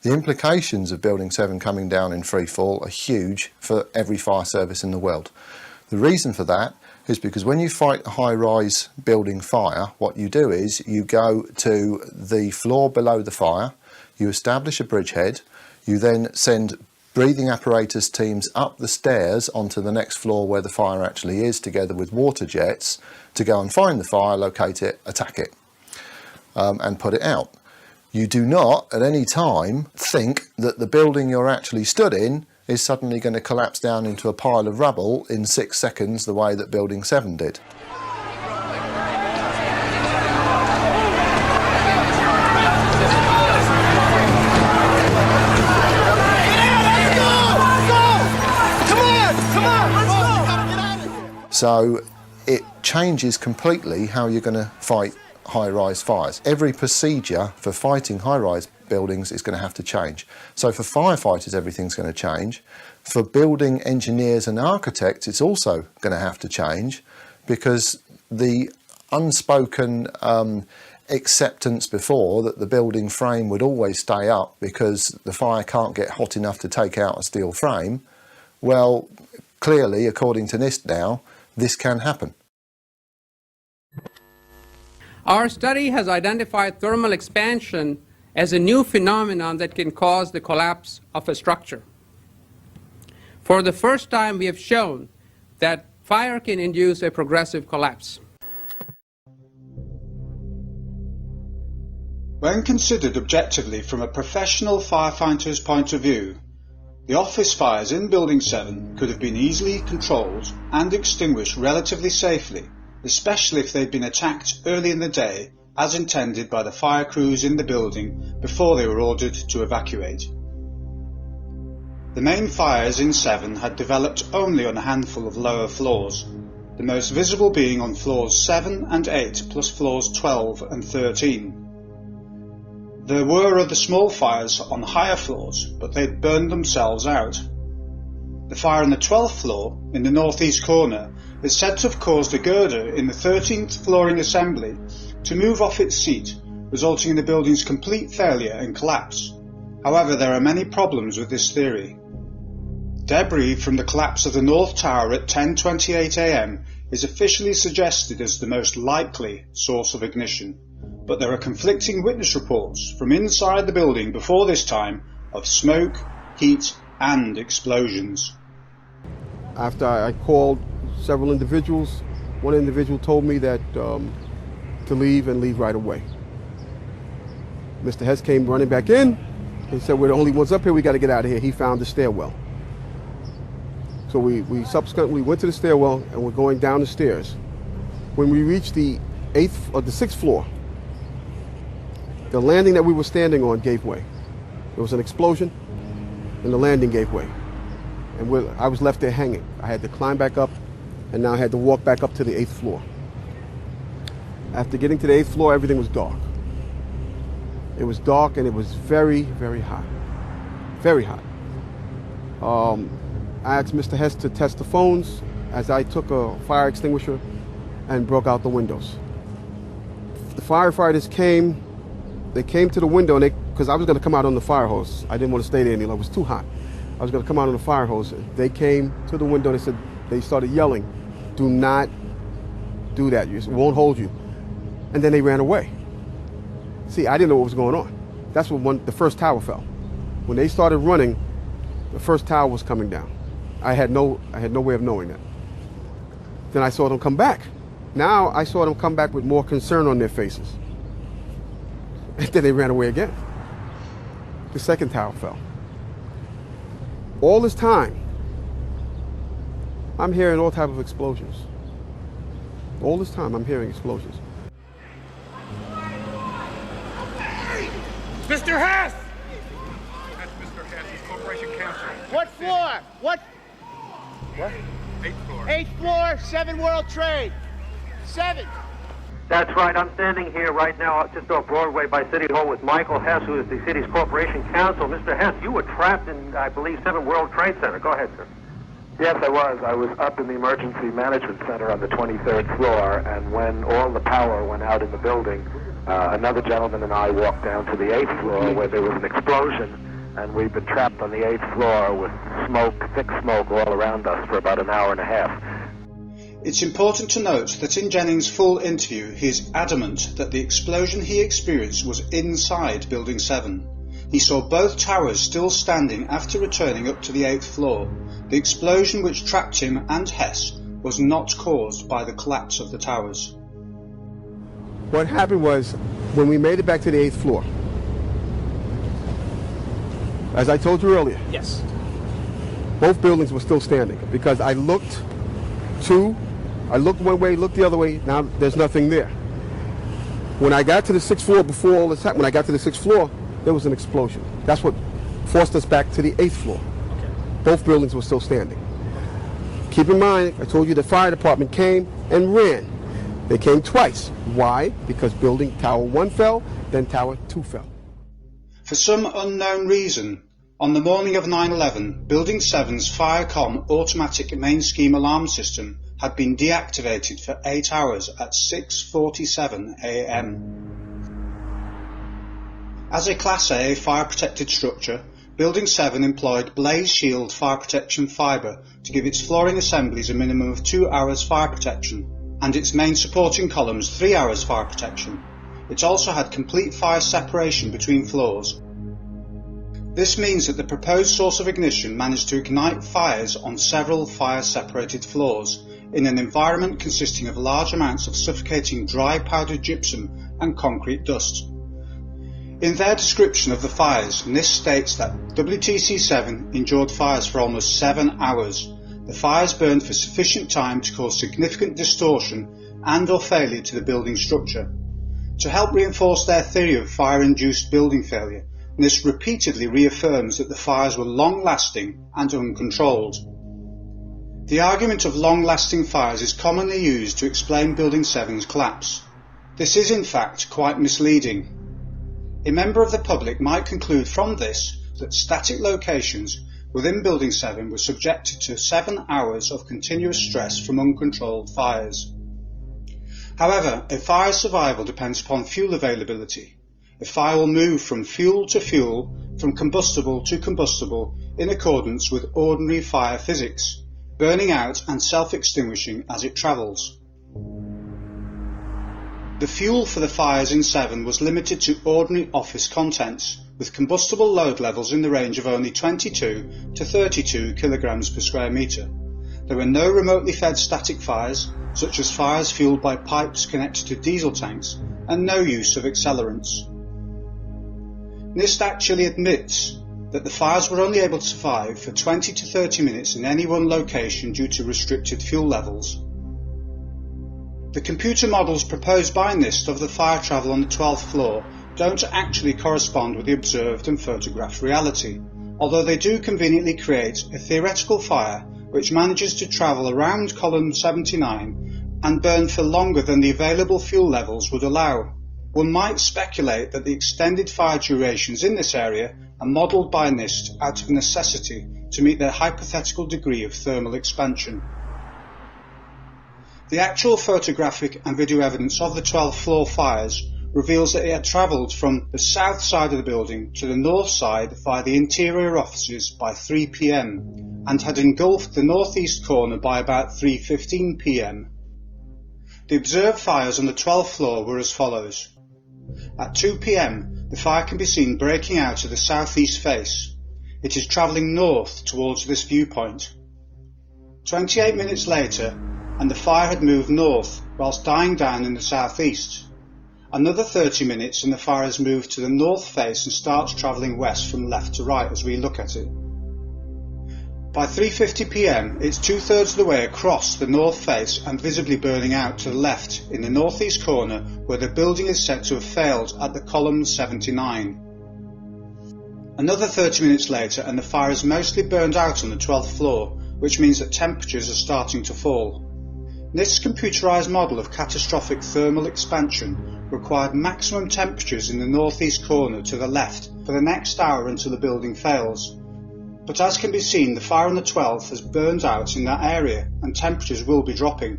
The implications of Building 7 coming down in free fall are huge for every fire service in the world. The reason for that is because when you fight a high-rise building fire, what you do is you go to the floor below the fire, you establish a bridgehead, you then send breathing apparatus teams up the stairs onto the next floor where the fire actually is, together with water jets, to go and find the fire, locate it, attack it, and put it out. You do not at any time think that the building you're actually stood in is suddenly going to collapse down into a pile of rubble in 6 seconds the way that Building 7 did. So it changes completely how you're going to fight high-rise fires. Every procedure for fighting high-rise buildings is going to have to change. So for firefighters, everything's going to change. For building engineers and architects, it's also going to have to change, because the unspoken acceptance before that the building frame would always stay up because the fire can't get hot enough to take out a steel frame, well, clearly, according to NIST now, this can happen. Our study has identified thermal expansion as a new phenomenon that can cause the collapse of a structure. For the first time, we have shown that fire can induce a progressive collapse. When considered objectively from a professional firefighter's point of view, the office fires in Building 7 could have been easily controlled and extinguished relatively safely, especially if they'd been attacked early in the day as intended by the fire crews in the building before they were ordered to evacuate. The main fires in 7 had developed only on a handful of lower floors, the most visible being on floors 7 and 8 plus floors 12 and 13. There were other small fires on higher floors, but they'd burned themselves out. The fire on the 12th floor, in the northeast corner, is said to have caused a girder in the 13th flooring assembly to move off its seat, resulting in the building's complete failure and collapse. However, there are many problems with this theory. Debris from the collapse of the North Tower at 10:28 a.m. is officially suggested as the most likely source of ignition, but there are conflicting witness reports from inside the building before this time of smoke, heat and explosions. After I called several individuals, one individual told me that to leave and leave right away. Mr. Hess came running back in and said, we're the only ones up here, we got to get out of here. He found the stairwell. So we subsequently went to the stairwell and we're going down the stairs. When we reached the 6th floor, the landing that we were standing on gave way. There was an explosion and the landing gave way. And I was left there hanging. I had to climb back up, and now I had to walk back up to the 8th floor. After getting to the 8th floor, everything was dark. It was dark and it was very, very hot. Very hot. I asked Mr. Hess to test the phones as I took a fire extinguisher and broke out the windows. The firefighters came. They came to the window, and because I was going to come out on the fire hose. I didn't want to stay there any longer. It was too hot. I was going to come out on the fire hose. They came to the window. They started yelling, "Do not do that. It won't hold you." And then they ran away. See, I didn't know what was going on. That's when the first tower fell. When they started running, the first tower was coming down. I had no way of knowing that. Then I saw them come back. Now I saw them come back with more concern on their faces. And then they ran away again. The second tower fell. All this time, I'm hearing all types of explosions. All this time, I'm hearing explosions. Mr. Hess! That's Mr. Hess, he's Corporation Counsel. What floor? What? 8th floor. 8th floor, 7 World Trade. 7. That's right. I'm standing here right now just off Broadway by City Hall with Michael Hess, who is the city's Corporation Counsel. Mr. Hess, you were trapped in, I believe, 7 World Trade Center. Go ahead, sir. Yes, I was. I was up in the Emergency Management Center on the 23rd floor, and when all the power went out in the building, another gentleman and I walked down to the 8th floor where there was an explosion, and we've been trapped on the 8th floor with smoke, thick smoke all around us for about an hour and a half. It's important to note that in Jennings' full interview he is adamant that the explosion he experienced was inside Building 7. He saw both towers still standing after returning up to the 8th floor. The explosion which trapped him and Hess was not caused by the collapse of the towers. What happened was, when we made it back to the 8th floor, as I told you earlier, Yes. both buildings were still standing because I looked one way, looked the other way, now there's nothing there. When I got to the 6th floor, before all this happened, when I got to the 6th floor, there was an explosion. That's what forced us back to the 8th floor. Okay. Both buildings were still standing. Keep in mind, I told you the fire department came and ran. They came twice. Why? Because building Tower 1 fell, then Tower 2 fell. For some unknown reason, on the morning of 9/11, Building 7's Firecom automatic main scheme alarm system had been deactivated for 8 hours at 6:47 a.m. As a Class A fire protected structure, Building 7 employed blaze shield fire protection fibre to give its flooring assemblies a minimum of 2 hours fire protection, and its main supporting columns 3 hours fire protection. It also had complete fire separation between floors. This means that the proposed source of ignition managed to ignite fires on several fire-separated floors in an environment consisting of large amounts of suffocating dry powdered gypsum and concrete dust. In their description of the fires, NIST states that WTC-7 endured fires for almost 7 hours. The fires burned for sufficient time to cause significant distortion and or failure to the building structure. To help reinforce their theory of fire-induced building failure, NIST repeatedly reaffirms that the fires were long-lasting and uncontrolled. The argument of long-lasting fires is commonly used to explain Building 7's collapse. This is in fact quite misleading. A member of the public might conclude from this that static locations within Building 7 were subjected to 7 hours of continuous stress from uncontrolled fires. However, a fire's survival depends upon fuel availability. A fire will move from fuel to fuel, from combustible to combustible, in accordance with ordinary fire physics, burning out and self-extinguishing as it travels. The fuel for the fires in 7 was limited to ordinary office contents, with combustible load levels in the range of only 22 to 32 kilograms per square metre. There were no remotely fed static fires, such as fires fueled by pipes connected to diesel tanks, and no use of accelerants. NIST actually admits that the fires were only able to survive for 20 to 30 minutes in any one location due to restricted fuel levels. The computer models proposed by NIST of the fire travel on the 12th floor don't actually correspond with the observed and photographed reality, although they do conveniently create a theoretical fire which manages to travel around column 79 and burn for longer than the available fuel levels would allow. One might speculate that the extended fire durations in this area are modelled by NIST out of necessity to meet their hypothetical degree of thermal expansion. The actual photographic and video evidence of the 12th floor fires reveals that it had travelled from the south side of the building to the north side via the interior offices by 3 p.m. and had engulfed the northeast corner by about 3:15 p.m. The observed fires on the 12th floor were as follows. At 2 p.m, the fire can be seen breaking out of the southeast face. It is travelling north towards this viewpoint. 28 minutes later, and the fire had moved north whilst dying down in the southeast. Another 30 minutes and the fire has moved to the north face and starts travelling west from left to right as we look at it. By 3:50 p.m, it's 2/3 of the way across the north face and visibly burning out to the left in the northeast corner where the building is said to have failed at the column 79. Another 30 minutes later and the fire is mostly burned out on the 12th floor, which means that temperatures are starting to fall. NIST's computerised model of catastrophic thermal expansion required maximum temperatures in the northeast corner to the left for the next hour until the building fails. But as can be seen, the fire on the 12th has burned out in that area and temperatures will be dropping.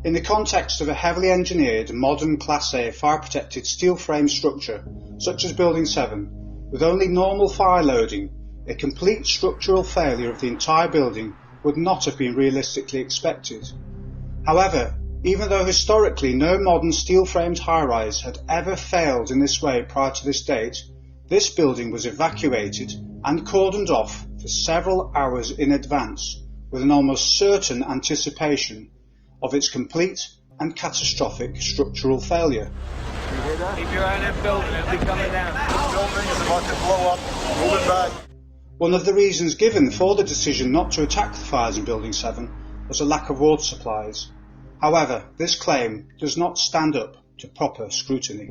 In the context of a heavily engineered, modern Class A fire-protected steel frame structure, such as Building 7, with only normal fire loading, a complete structural failure of the entire building would not have been realistically expected. However, even though historically no modern steel-framed high-rise had ever failed in this way prior to this date, this building was evacuated and cordoned off for several hours in advance, with an almost certain anticipation of its complete and catastrophic structural failure. Keep your eye on that building, it'll be coming down. The building is about to blow up. Moving back. One of the reasons given for the decision not to attack the fires in Building 7 was a lack of water supplies. However, this claim does not stand up to proper scrutiny.